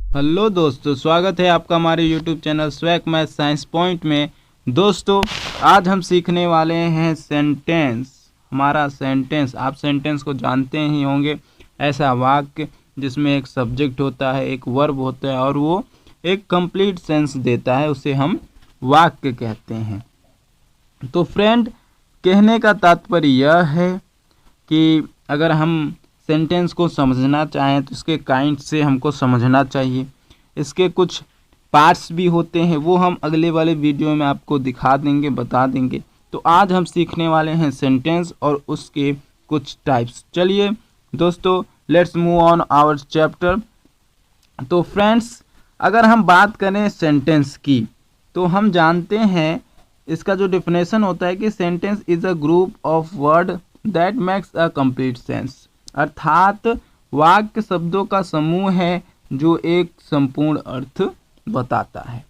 Hello दोस्तों, स्वागत है आपका हमारे यूट्यूब चैनल स्वैक मैथ साइंस पॉइंट में। दोस्तों, आज हम सीखने वाले हैं सेंटेंस। हमारा सेंटेंस, आप सेंटेंस को जानते ही होंगे, ऐसा वाक्य जिसमें एक सब्जेक्ट होता है, एक वर्ब होता है और वो एक कंप्लीट सेंस देता है, उसे हम वाक्य कहते हैं। तो फ्रेंड, कहने का तात्पर्य यह है कि अगर हम सेंटेंस को समझना चाहें तो इसके काइंड से हमको समझना चाहिए। इसके कुछ पार्ट्स भी होते हैं, वो हम अगले वाले वीडियो में आपको दिखा देंगे, बता देंगे। तो आज हम सीखने वाले हैं सेंटेंस और उसके कुछ टाइप्स। चलिए दोस्तों, let's move on our chapter. तो फ्रेंड्स, अगर हम बात करें सेंटेंस की, तो हम जानते हैं इसका जो डेफिनेशन होता है कि sentence is a group of word that makes a complete sense. अर्थात वाक्य शब्दों का समूह है जो एक संपूर्ण अर्थ बताता है।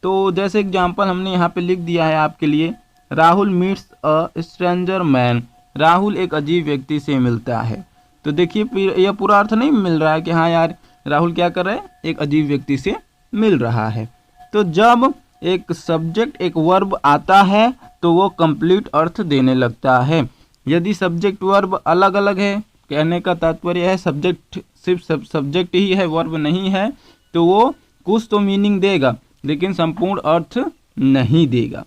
तो जैसे एग्जांपल हमने यहाँ पे लिख दिया है आपके लिए, Rahul meets a stranger man. Rahul एक अजीब व्यक्ति से मिलता है। तो देखिए, यह पूरा अर्थ नहीं मिल रहा है कि हाँ यार राहुल क्या कर रहा है, एक अजीब व्यक्ति से मिल रहा है। तो जब एक सब्जेक्ट एक वर्ब आता है तो वो कंप्लीट अर्थ देने लगता है। यदि सब्जेक्ट वर्ब अलग अलग है, कहने का तात्पर्य है सब्जेक्ट सिर्फ सब्जेक्ट ही है, वर्ब नहीं है, तो वो कुछ तो मीनिंग देगा लेकिन संपूर्ण अर्थ नहीं देगा।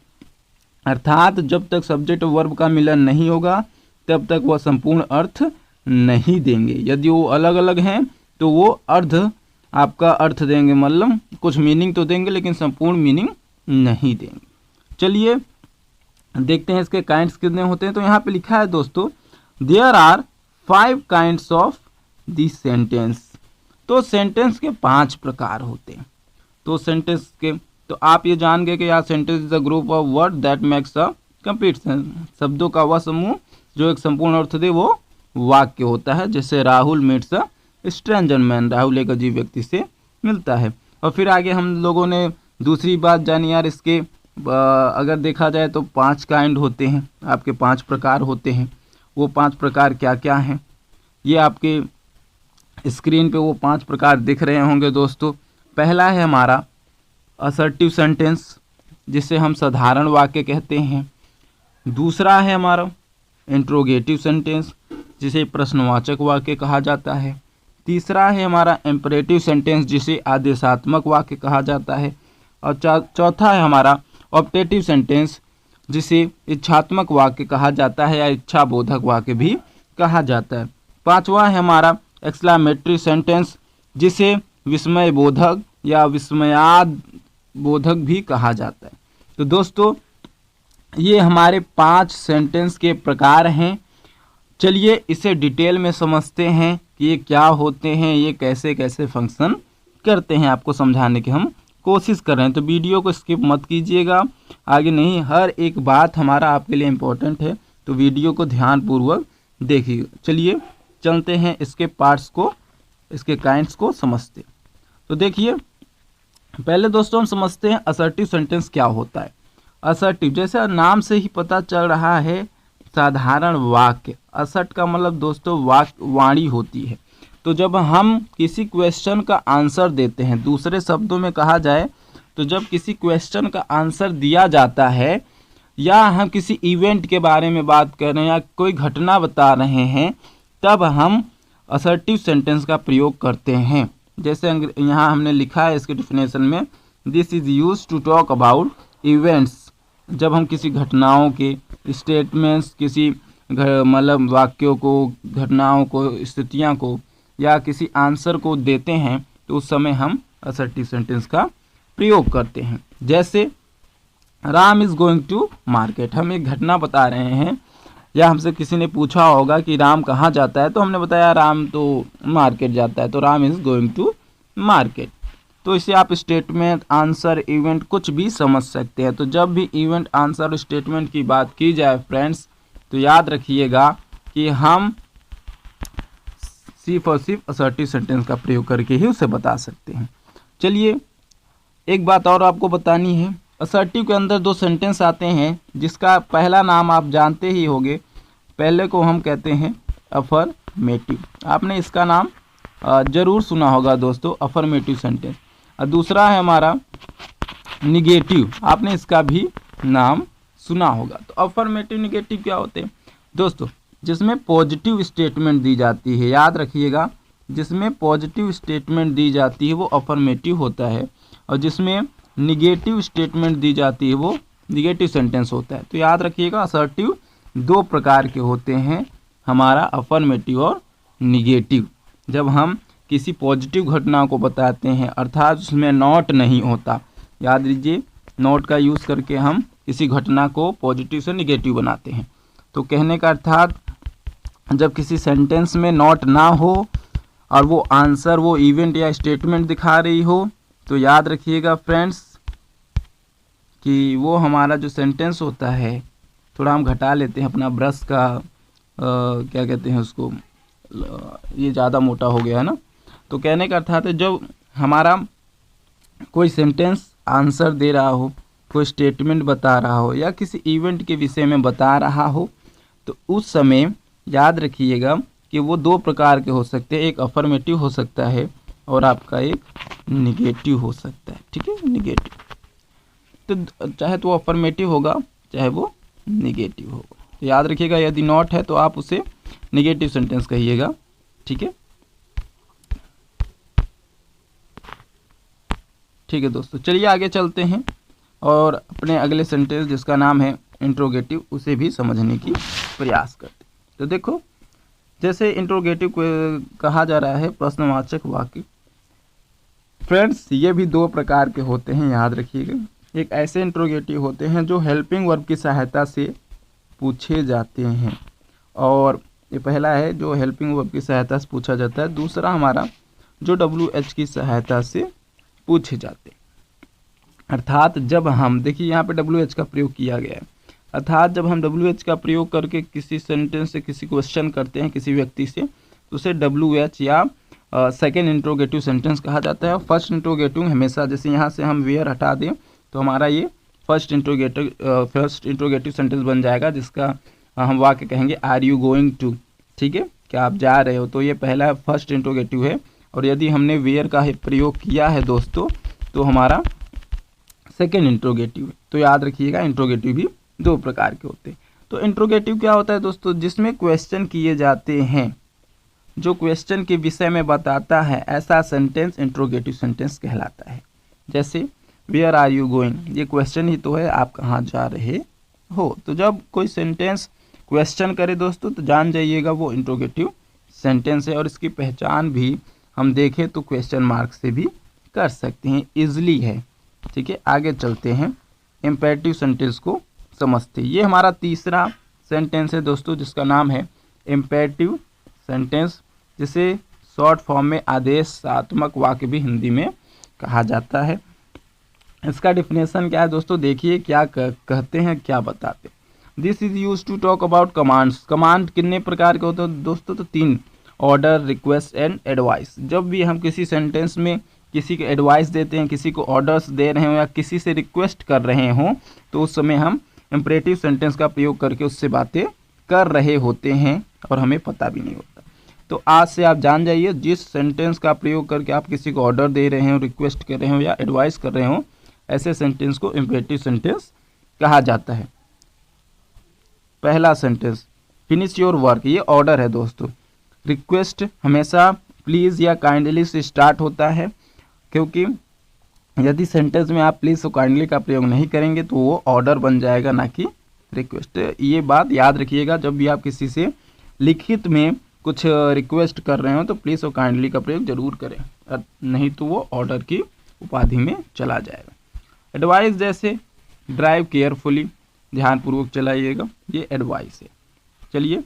अर्थात जब तक सब्जेक्ट और वर्ब का मिलन नहीं होगा तब तक वह संपूर्ण अर्थ नहीं देंगे। यदि वो अलग अलग हैं तो वो आपका अर्थ देंगे, मतलब कुछ मीनिंग तो देंगे लेकिन संपूर्ण मीनिंग नहीं देंगे। चलिए देखते हैं इसके काइंड्स कितने होते हैं। तो यहाँ पे लिखा है दोस्तों, there are 5 kinds of this sentence. तो सेंटेंस के 5 प्रकार होते हैं। तो आप ये जान गए कि यार sentence is a group of word that makes a complete sense. शब्दों का वह समूह जो एक संपूर्ण अर्थ दे, वो वाक्य होता है। जैसे Rahul meets a stranger man, Rahul एक अजीब व्यक्ति से मिलता है। और फिर आगे हम लोगों ने दूसरी बात जानी यार, इसके अगर देखा जाए तो 5 काइंड होते हैं, आपके 5 प्रकार होते हैं। वो 5 प्रकार क्या क्या हैं, ये आपके स्क्रीन पे वो 5 प्रकार दिख रहे होंगे दोस्तों। पहला है हमारा असर्टिव सेंटेंस, जिसे हम साधारण वाक्य कहते हैं। दूसरा है हमारा इंट्रोगेटिव सेंटेंस, जिसे प्रश्नवाचक वाक्य कहा जाता है। तीसरा है हमारा इम्परेटिव सेंटेंस, जिसे आदेशात्मक वाक्य कहा जाता है। और चौथा है हमारा ऑप्टेटिव सेंटेंस, जिसे इच्छात्मक वाक्य कहा जाता है या इच्छा बोधक वाक्य भी कहा जाता है। पांचवा है हमारा एक्सक्लेमेटरी सेंटेंस, जिसे विस्मय बोधक या विस्मयाद बोधक भी कहा जाता है। तो दोस्तों, ये हमारे 5 सेंटेंस के प्रकार हैं। चलिए इसे डिटेल में समझते हैं कि ये क्या होते हैं, ये कैसे कैसे फंक्शन करते हैं। आपको समझाने की हम कोशिश कर रहे हैं, तो वीडियो को स्किप मत कीजिएगा। आगे नहीं, हर एक बात हमारा आपके लिए इम्पोर्टेंट है, तो वीडियो को ध्यानपूर्वक देखिए। चलिए चलते हैं इसके पार्ट्स को, इसके काइंड्स को समझते। तो देखिए, पहले दोस्तों हम समझते हैं असर्टिव सेंटेंस क्या होता है। असर्टिव, जैसे नाम से ही पता चल रहा है, साधारण वाक्य। असर्ट का मतलब दोस्तों वाणी होती है। तो जब हम किसी क्वेश्चन का आंसर देते हैं, दूसरे शब्दों में कहा जाए तो जब किसी क्वेश्चन का आंसर दिया जाता है, या हम किसी इवेंट के बारे में बात कर रहे हैं या कोई घटना बता रहे हैं, तब हम असर्टिव सेंटेंस का प्रयोग करते हैं। जैसे यहाँ हमने लिखा है इसके डिफिनेशन में, this is use to talk about events. जब हम किसी घटनाओं के स्टेटमेंट्स, किसी मतलब वाक्यों को, घटनाओं को, स्थितियाँ को या किसी आंसर को देते हैं, तो उस समय हम असर्टिव सेंटेंस का प्रयोग करते हैं। जैसे Ram is going to market, हम एक घटना बता रहे हैं, या हमसे किसी ने पूछा होगा कि राम कहाँ जाता है, तो हमने बताया राम तो मार्केट जाता है, तो Ram is going to market. तो इसे आप स्टेटमेंट, आंसर, इवेंट कुछ भी समझ सकते हैं। तो जब भी इवेंट, आंसर, स्टेटमेंट की बात की जाए फ्रेंड्स, तो याद रखिएगा कि हम सिर्फ और सिर्फ असर्टिव सेंटेंस का प्रयोग करके ही उसे बता सकते हैं। चलिए एक बात और आपको बतानी है। असर्टिव के अंदर 2 सेंटेंस आते हैं, जिसका पहला नाम आप जानते ही होंगे। पहले को हम कहते हैं अफर्मेटिव, आपने इसका नाम जरूर सुना होगा दोस्तों, अफर्मेटिव सेंटेंस। और दूसरा है हमारा निगेटिव, आपने इसका भी नाम सुना होगा। तो अफर्मेटिव निगेटिव क्या होते हैं दोस्तों? जिसमें पॉजिटिव स्टेटमेंट दी जाती है, याद रखिएगा, जिसमें पॉजिटिव स्टेटमेंट दी जाती है वो अफर्मेटिव होता है, और जिसमें निगेटिव स्टेटमेंट दी जाती है वो निगेटिव सेंटेंस होता है। तो याद रखिएगा, असर्टिव दो प्रकार के होते हैं, हमारा अफर्मेटिव और निगेटिव। जब हम किसी पॉजिटिव घटना को बताते हैं, अर्थात उसमें नॉट नहीं होता, याद लीजिए, नॉट का यूज़ करके हम किसी घटना को पॉजिटिव से निगेटिव बनाते हैं। तो कहने का अर्थात जब किसी सेंटेंस में नॉट ना हो और वो आंसर, वो इवेंट या स्टेटमेंट दिखा रही हो, तो याद रखिएगा फ्रेंड्स कि वो हमारा जो सेंटेंस होता है, थोड़ा हम घटा लेते हैं अपना ब्रश का क्या कहते हैं उसको, ये ज़्यादा मोटा हो गया है ना। तो कहने का अर्थात है जब हमारा कोई सेंटेंस आंसर दे रहा हो, कोई स्टेटमेंट बता रहा हो या किसी इवेंट के विषय में बता रहा हो, तो उस समय याद रखिएगा कि वो दो प्रकार के हो सकते हैं, एक अफर्मेटिव हो सकता है और आपका एक निगेटिव हो सकता है। ठीक है, निगेटिव, तो चाहे तो अफर्मेटिव होगा चाहे वो निगेटिव होगा। तो याद रखिएगा, यदि नॉट है तो आप उसे निगेटिव सेंटेंस कहिएगा। ठीक है, ठीक है दोस्तों, चलिए आगे चलते हैं और अपने अगले सेंटेंस जिसका नाम है इंट्रोगेटिव, उसे भी समझने की प्रयास करते हैं। तो देखो, जैसे इंट्रोगेटिव को कहा जा रहा है प्रश्नवाचक वाक्य। फ्रेंड्स, ये भी दो प्रकार के होते हैं, याद रखिएगा। एक ऐसे इंट्रोगेटिव होते हैं जो हेल्पिंग वर्ब की सहायता से पूछे जाते हैं, और ये पहला है जो हेल्पिंग वर्ब की सहायता से पूछा जाता है। दूसरा हमारा जो WH की सहायता से पूछे जाते हैं। अर्थात जब हम, देखिए यहाँ पे WH का प्रयोग किया गया है, अर्थात जब हम WH का प्रयोग करके किसी सेंटेंस से किसी क्वेश्चन करते हैं किसी व्यक्ति से, तो उसे WH या सेकेंड इंट्रोगेटिव सेंटेंस कहा जाता है। फर्स्ट इंट्रोगेटिव हमेशा, जैसे यहाँ से हम वेयर हटा दें तो हमारा ये फर्स्ट इंट्रोगेटिव सेंटेंस बन जाएगा, जिसका हम वाक्य कहेंगे आर यू गोइंग टू। ठीक है, क्या आप जा रहे हो, तो ये पहला फर्स्ट इंट्रोगेटिव है। और यदि हमने वेयर का प्रयोग किया है दोस्तों, तो हमारा सेकेंड इंट्रोगेटिव है। तो याद रखिएगा, इंट्रोगेटिव भी दो प्रकार के होते हैं। तो इंट्रोगेटिव क्या होता है दोस्तों? जिसमें क्वेश्चन किए जाते हैं, जो क्वेश्चन के विषय में बताता है, ऐसा सेंटेंस इंट्रोगेटिव सेंटेंस कहलाता है। जैसे वेयर आर यू गोइंग, ये क्वेश्चन ही तो है, आप कहाँ जा रहे हो। तो जब कोई सेंटेंस क्वेश्चन करे दोस्तों, तो जान जाइएगा वो इंट्रोगेटिव सेंटेंस है। और इसकी पहचान भी हम देखें तो क्वेश्चन मार्क से भी कर सकते हैं, इजली है। ठीक है, आगे चलते हैं, इम्पेरेटिव सेंटेंस को समझते हैं। ये हमारा तीसरा सेंटेंस है दोस्तों, जिसका नाम है इम्पेरेटिव सेंटेंस, जिसे शॉर्ट फॉर्म में आदेशात्मक वाक्य भी हिंदी में कहा जाता है। इसका डिफिनेशन क्या है दोस्तों? देखिए क्या कहते हैं, क्या बताते हैं। This is use to talk about commands. Command कितने प्रकार के होते हैं दोस्तों? तो तीन, ऑर्डर, रिक्वेस्ट एंड एडवाइस। जब भी हम किसी सेंटेंस में किसी को एडवाइस देते हैं, किसी को ऑर्डर्स दे रहे हो या किसी से रिक्वेस्ट कर रहे हों, तो उस समय हम इम्परेटिव सेंटेंस का प्रयोग करके उससे बातें कर रहे होते हैं और हमें पता भी नहीं होता। तो आज से आप जान जाइए, जिस सेंटेंस का प्रयोग करके आप किसी को ऑर्डर दे रहे हो, रिक्वेस्ट कर रहे हो या एडवाइस कर रहे हो, ऐसे सेंटेंस को इम्परेटिव सेंटेंस कहा जाता है। पहला सेंटेंस, फिनिश योर वर्क, ये ऑर्डर है दोस्तों। रिक्वेस्ट हमेशा प्लीज़ या काइंडली से स्टार्ट होता है, क्योंकि यदि सेंटेंस में आप प्लीज़ और काइंडली का प्रयोग नहीं करेंगे तो वो ऑर्डर बन जाएगा, ना कि रिक्वेस्ट। ये बात याद रखिएगा, जब भी आप किसी से लिखित में कुछ रिक्वेस्ट कर रहे हो तो प्लीज़ और काइंडली का प्रयोग जरूर करें, नहीं तो वो ऑर्डर की उपाधि में चला जाएगा। एडवाइस जैसे ड्राइव केयरफुली, ध्यानपूर्वक चलाइएगा, ये एडवाइस है। चलिए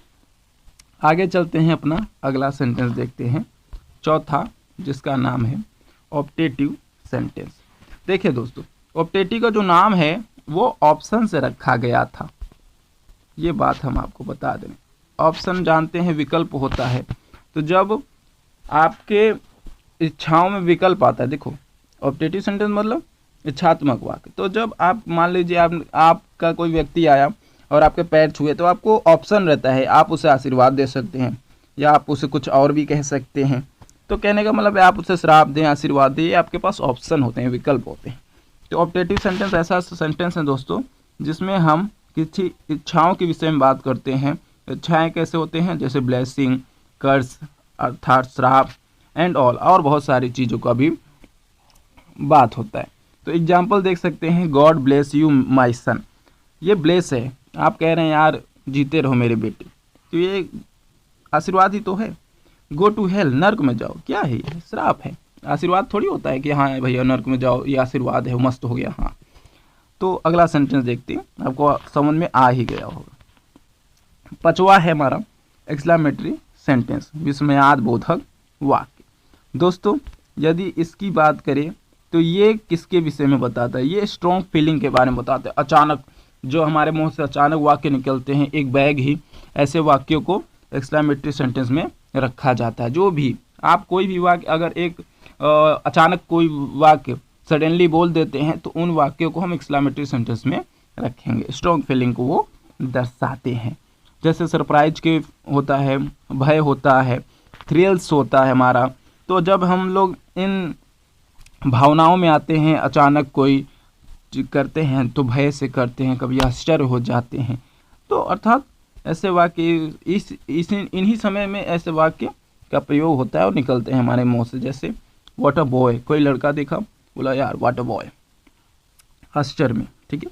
आगे चलते हैं, अपना अगला सेंटेंस देखते हैं, चौथा, जिसका नाम है ऑप्टेटिव सेंटेंस। देखिए दोस्तों, ऑप्टेटिव का जो नाम है वो ऑप्शन से रखा गया था, ये बात हम आपको बता दें। ऑप्शन जानते हैं विकल्प होता है, तो जब आपके इच्छाओं में विकल्प आता है, देखो ऑप्टेटिव सेंटेंस मतलब इच्छात्मक वाक्य। तो जब आप मान लीजिए आपका कोई व्यक्ति आया और आपके पैर छुए, तो आपको ऑप्शन रहता है, आप उसे आशीर्वाद दे सकते हैं या आप उसे कुछ और भी कह सकते हैं। तो कहने का मतलब है आप उसे श्राप दें, आशीर्वाद दें, ये आपके पास ऑप्शन होते हैं, विकल्प होते हैं। तो ऑप्टेटिव सेंटेंस ऐसा सेंटेंस है दोस्तों जिसमें हम किसी इच्छाओं के विषय में बात करते हैं। इच्छाएं कैसे होते हैं, जैसे ब्लेसिंग, कर्स अर्थात श्राप एंड ऑल, और बहुत सारी चीज़ों का भी बात होता है। तो एग्जाम्पल देख सकते हैं, गॉड ब्लेस यू माई सन, ये ब्लेस है, आप कह रहे हैं यार जीते रहो मेरे बेटे, तो ये आशीर्वाद ही तो है। गो टू हेल, नर्क में जाओ, क्या है ये, श्राप है, आशीर्वाद थोड़ी होता है कि हाँ भैया नर्क में जाओ ये आशीर्वाद है, मस्त हो गया। हाँ, तो अगला सेंटेंस देखते हैं, आपको समझ में आ ही गया होगा। 5वां है हमारा एक्सक्लेमेटरी सेंटेंस, विस्मयाद बोधक वाक्य। दोस्तों यदि इसकी बात करें तो ये किसके विषय में बताता है, ये स्ट्रॉन्ग फीलिंग के बारे में बताता है। अचानक जो हमारे मुंह से अचानक वाक्य निकलते हैं, एक बैग ही, ऐसे वाक्यों को एक्सक्लेमेटरी सेंटेंस में रखा जाता है। जो भी आप कोई भी वाक्य अगर एक अचानक कोई वाक्य सडनली बोल देते हैं तो उन वाक्यों को हम एक्सक्लेमेटरी सेंटेंस में रखेंगे। स्ट्रॉन्ग फीलिंग को वो दर्शाते हैं, जैसे सरप्राइज के होता है, भय होता है, थ्रिल्स होता है हमारा। तो जब हम लोग इन भावनाओं में आते हैं, अचानक कोई करते हैं तो भय से करते हैं, कभी आश्चर्य हो जाते हैं। तो अर्थात ऐसे वाक्य इन्हीं समय में ऐसे वाक्य का प्रयोग होता है और निकलते हैं हमारे मुंह से। जैसे व्हाट अ बॉय, कोई लड़का देखा, बोला यार व्हाट अ बॉय, आश्चर्य में, ठीक है।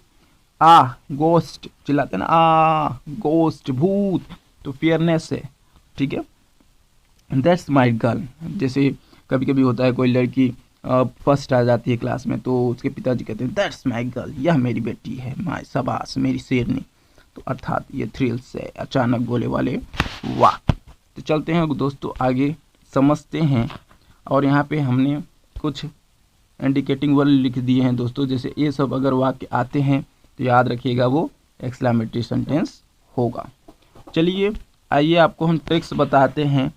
आ गोस्ट, चिल्लाते हैं ना, आ गोस्ट, भूत, तो फियरनेस है, ठीक है। दैट्स माई गर्ल, जैसे कभी कभी होता है कोई लड़की फर्स्ट आ जाती है क्लास में, तो उसके पिताजी कहते हैं दैट्स माई गर्ल, यह मेरी बेटी है, माय शाबाश मेरी शेरनी। तो अर्थात ये थ्रिल्स है, अचानक बोले वाले वाक्य। तो चलते हैं दोस्तों आगे समझते हैं, और यहाँ पे हमने कुछ इंडिकेटिंग वर्ड लिख दिए हैं दोस्तों। जैसे ये सब अगर वाक्य आते हैं तो याद रखिएगा वो एक्सक्लेमेटरी सेंटेंस होगा। चलिए आइए आपको हम ट्रिक्स बताते हैं,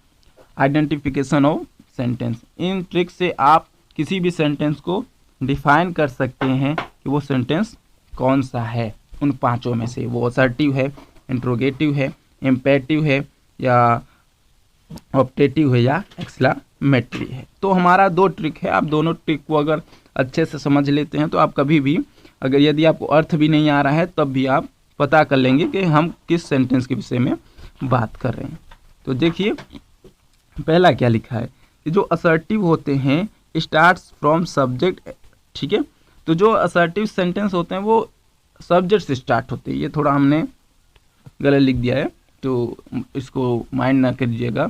identification of sentence. In tricks से आप किसी भी सेंटेंस को डिफाइन कर सकते हैं कि वो सेंटेंस कौन सा है उन 5 में से, वो असर्टिव है, इंट्रोगेटिव है, इम्पेरेटिव है, या ऑप्टेटिव है, या एक्सक्लेमेटरी है। तो हमारा 2 ट्रिक है, आप दोनों ट्रिक को अगर अच्छे से समझ लेते हैं तो आप कभी भी अगर यदि आपको अर्थ भी नहीं आ रहा है तब भी आप पता कर लेंगे कि हम किस सेंटेंस के विषय में बात कर रहे हैं। तो देखिए पहला क्या लिखा है, जो असर्टिव होते हैं स्टार्ट्स फ्रॉम सब्जेक्ट, ठीक है। तो जो असर्टिव सेंटेंस होते हैं वो सब्जेक्ट से स्टार्ट होते हैं। ये थोड़ा हमने गलत लिख दिया है तो इसको माइंड ना करिएगा।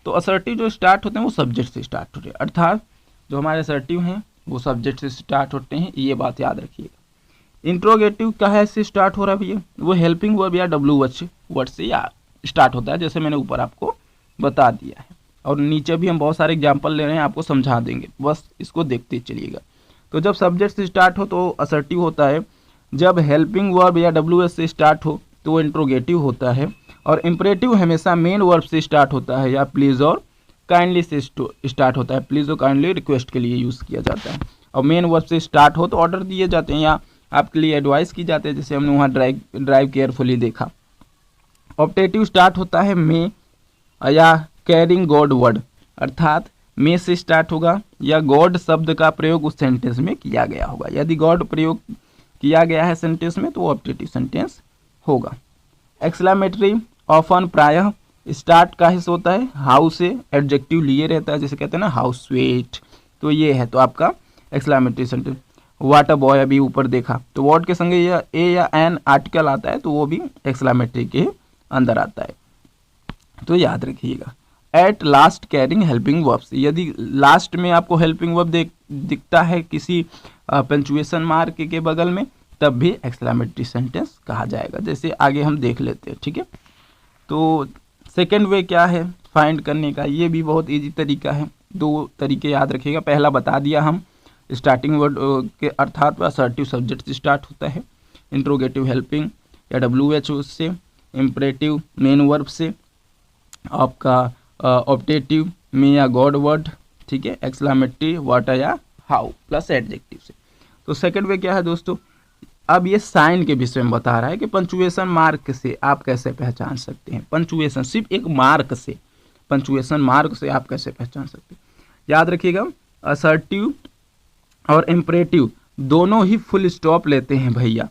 तो असर्टिव जो स्टार्ट होते हैं वो सब्जेक्ट से स्टार्ट होते हैं, अर्थात जो हमारे असर्टिव हैं वो सब्जेक्ट से स्टार्ट होते हैं, ये बात याद रखिएगा। इंट्रोगेटिव कहाँ से स्टार्ट हो रहा है भैया, वो हेल्पिंग वर्ब या WH वर्ड से या स्टार्ट होता है, जैसे मैंने ऊपर आपको बता दिया है। और नीचे भी हम बहुत सारे एग्जाम्पल ले रहे हैं, आपको समझा देंगे, बस इसको देखते चलिएगा। तो जब सब्जेक्ट से स्टार्ट हो तो असर्टिव होता है, जब हेल्पिंग वर्ब या WH से स्टार्ट हो तो वो इंट्रोगेटिव होता है, और इम्परेटिव हमेशा मेन वर्ब से स्टार्ट होता है या प्लीज़ और काइंडली से स्टार्ट होता है। प्लीज़ और काइंडली रिक्वेस्ट के लिए यूज़ किया जाता है, और मेन वर्ब से स्टार्ट हो तो ऑर्डर दिए जाते हैं या आपके लिए एडवाइस की जाती है, जैसे हमने वहाँ ड्राइव केयरफुली देखा। ऑप्टेटिव स्टार्ट होता है में या कैरिंग गॉड वर्ड, अर्थात में से स्टार्ट होगा या गॉड शब्द का प्रयोग उस सेंटेंस में किया गया होगा। यदि गॉड प्रयोग किया गया है सेंटेंस में तो वो ऑप्टेटिव सेंटेंस होगा। एक्सक्लेमेटरी ऑफन प्रायः स्टार्ट का हिस्सा होता है, हाउ से एडजेक्टिव लिए रहता है, जैसे कहते हैं ना हाउ स्वीट, तो ये है तो आपका exclamatory sentence. What a boy अभी ऊपर देखा, तो व्हाट के संगे या ए या एन आर्टिकल आता है तो वो भी एक्सक्लेमेटरी के अंदर आता है, तो याद रखिएगा। At last carrying helping verbs, यदि लास्ट में आपको हेल्पिंग वर्ब दिखता है किसी पंक्चुएशन मार्क के बगल में तब भी एक्सक्लेमेटरी सेंटेंस कहा जाएगा, जैसे आगे हम देख लेते हैं, ठीक है। तो सेकेंड वे क्या है फाइंड करने का, ये भी बहुत इजी तरीका है। 2 तरीके याद रखिएगा, पहला बता दिया हम, स्टार्टिंग वर्ड के अर्थात असर्टिव सब्जेक्ट से स्टार्ट होता है, इंट्रोगेटिव हेल्पिंग या WH से, इम्परेटिव मेन वर्ब से, आपका ऑप्टेटिव में या गॉड वर्ड, ठीक है, एक्सक्लेमेटरी व्हाट या हाउ प्लस एडजेक्टिव से। तो सेकंड वे क्या है दोस्तों, अब ये साइन के विषय में बता रहा है कि पंक्चुएशन मार्क से आप कैसे पहचान सकते हैं। पंक्चुएशन सिर्फ एक मार्क से, पंक्चुएशन मार्क से आप कैसे पहचान सकते हैं। याद रखिएगा, असर्टिव और इम्परेटिव दोनों ही फुल स्टॉप लेते हैं भैया,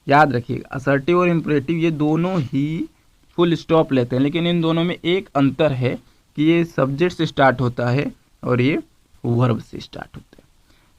याद रखिएगा, असर्टिव और इम्परेटिव ये दोनों ही फुल स्टॉप लेते हैं, लेकिन इन दोनों में एक अंतर है कि ये सब्जेक्ट से स्टार्ट होता है और ये वर्ब से स्टार्ट होता है।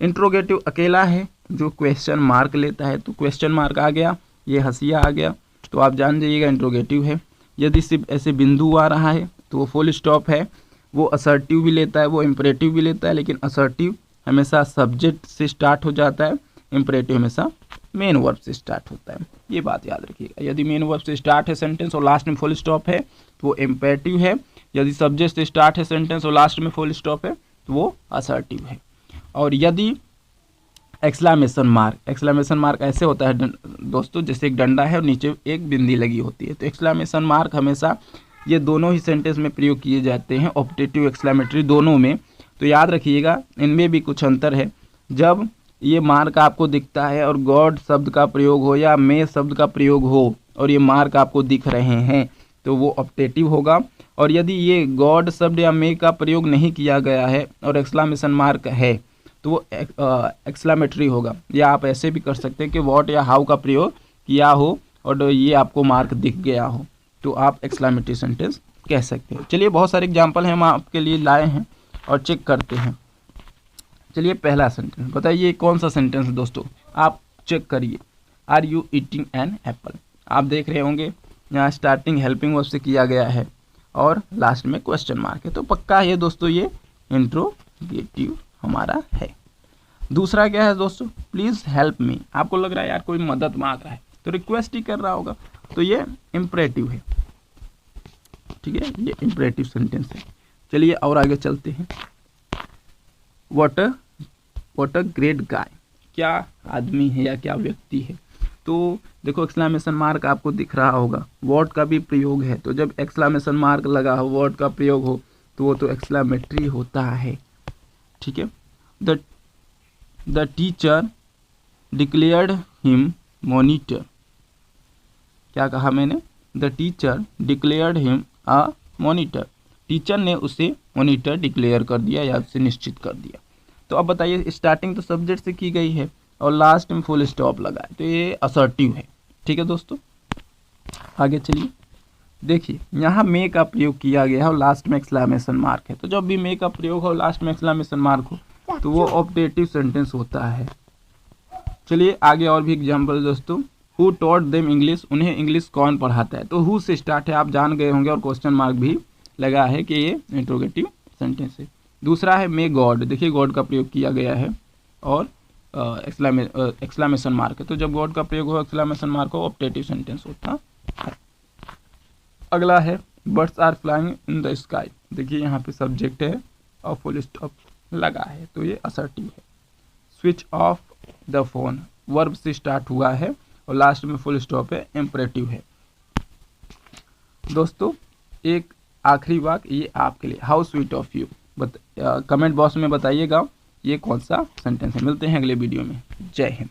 इंट्रोगेटिव अकेला है जो क्वेश्चन मार्क लेता है, तो क्वेश्चन मार्क आ गया, ये हंसिया आ गया, तो आप जान जाइएगा इंट्रोगेटिव है। यदि सिर्फ ऐसे बिंदु आ रहा है तो वो फुल स्टॉप है। वो असर्टिव भी लेता है, वो इम्परेटिव भी लेता है, लेकिन असर्टिव हमेशा सब्जेक्ट से स्टार्ट हो जाता है, इम्परेटिव हमेशा मेन वर्ब से स्टार्ट होता है। ये बात याद रखिएगा, यदि मेन वर्ब से स्टार्ट है सेंटेंस और लास्ट में फुल स्टॉप है तो वो इम्परेटिव है, यदि सब्जेक्ट से स्टार्ट है सेंटेंस और लास्ट में फुल स्टॉप है तो वो असर्टिव है। और यदि एक्सक्लेमेशन मार्क ऐसे होता है दोस्तों, जैसे एक डंडा है और नीचे एक बिंदी लगी होती है, तो एक्सक्लेमेशन मार्क हमेशा ये दोनों ही सेंटेंस में प्रयोग किए जाते हैं, ऑप्टेटिव एक्सक्लेमेटरी दोनों में। तो याद रखिएगा इनमें भी कुछ अंतर है। जब ये मार्क आपको दिखता है और गॉड शब्द का प्रयोग हो या मे शब्द का प्रयोग हो और ये मार्क आपको दिख रहे हैं तो वो ऑप्टेटिव होगा। और यदि ये गॉड शब्द या मे का प्रयोग नहीं किया गया है और एक्सक्लेमेशन मार्क है तो वो एक्सक्लेमेटरी होगा। या आप ऐसे भी कर सकते हैं कि व्हाट या हाउ का प्रयोग किया हो और ये आपको मार्क दिख गया हो, तो आप एक्सक्लेमेटरी सेंटेंस कह सकते हो। चलिए बहुत सारे एग्जाम्पल हम आपके लिए लाए हैं और चेक करते हैं। चलिए पहला सेंटेंस बताइए कौन सा सेंटेंस है दोस्तों, आप चेक करिए। Are you eating an apple. आप देख रहे होंगे यहाँ स्टार्टिंग हेल्पिंग वर्ब से किया गया है और लास्ट में क्वेश्चन मार्क है, तो पक्का है दोस्तों ये इंट्रोगेटिव हमारा है। दूसरा क्या है दोस्तों, प्लीज़ हेल्प मी। आपको लग रहा है यार कोई मदद मांग रहा है तो रिक्वेस्ट ही कर रहा होगा, तो ये इम्परेटिव है, ठीक है, ये इम्परेटिव सेंटेंस है। चलिए और आगे चलते हैं। व्हाट अ ग्रेट गाय, क्या आदमी है या क्या व्यक्ति है। तो देखो एक्सक्लेमेशन मार्क आपको दिख रहा होगा, व्हाट का भी प्रयोग है, तो जब एक्सक्लेमेशन मार्क लगा हो व्हाट का प्रयोग हो तो वो तो एक्सक्लेमेटरी होता है, ठीक है। The teacher declared him monitor. क्या कहा मैंने, the teacher declared him a monitor, teacher ने उसे मॉनिटर डिक्लेयर कर दिया या उसे निश्चित कर दिया। तो अब बताइए स्टार्टिंग तो सब्जेक्ट से की गई है और लास्ट में फुल स्टॉप लगा है, तो ये असर्टिव है, ठीक है दोस्तों। आगे चलिए, देखिए यहाँ मे का प्रयोग किया गया है और लास्ट में एक्सक्लेमेशन मार्क है, तो जब भी मे का प्रयोग हो लास्ट में एक्सक्लेमेशन मार्क हो तो वो ऑप्टेटिव सेंटेंस होता है। चलिए आगे और भी एग्जाम्पल दोस्तों। हु टॉट देम इंग्लिश, उन्हें इंग्लिश कौन पढ़ाता है, तो हु से स्टार्ट है, आप जान गए होंगे, और क्वेश्चन मार्क भी लगा है कि ये इंट्रोगेटिव सेंटेंस है। दूसरा है मे गॉड, देखिए गॉड का प्रयोग किया गया है और एक्सक्लेमेशन मार्क है, तो जब गॉड का प्रयोग हो एक्सक्लेमेशन मार्क हो ऑप्टेटिव सेंटेंस होता है। अगला है birds are flying in the sky, देखिए यहाँ पे सब्जेक्ट है और फुल स्टॉप लगा है, तो ये असर्टिव है। Switch off the phone, verb से स्टार्ट हुआ है और लास्ट में फुल स्टॉप है, इम्परेटिव है। दोस्तों एक आखिरी वाक्य ये आपके लिए, how sweet of you, comment box में बताइएगा ये कौन सा सेंटेंस है। मिलते हैं अगले वीडियो में, जय हिंद।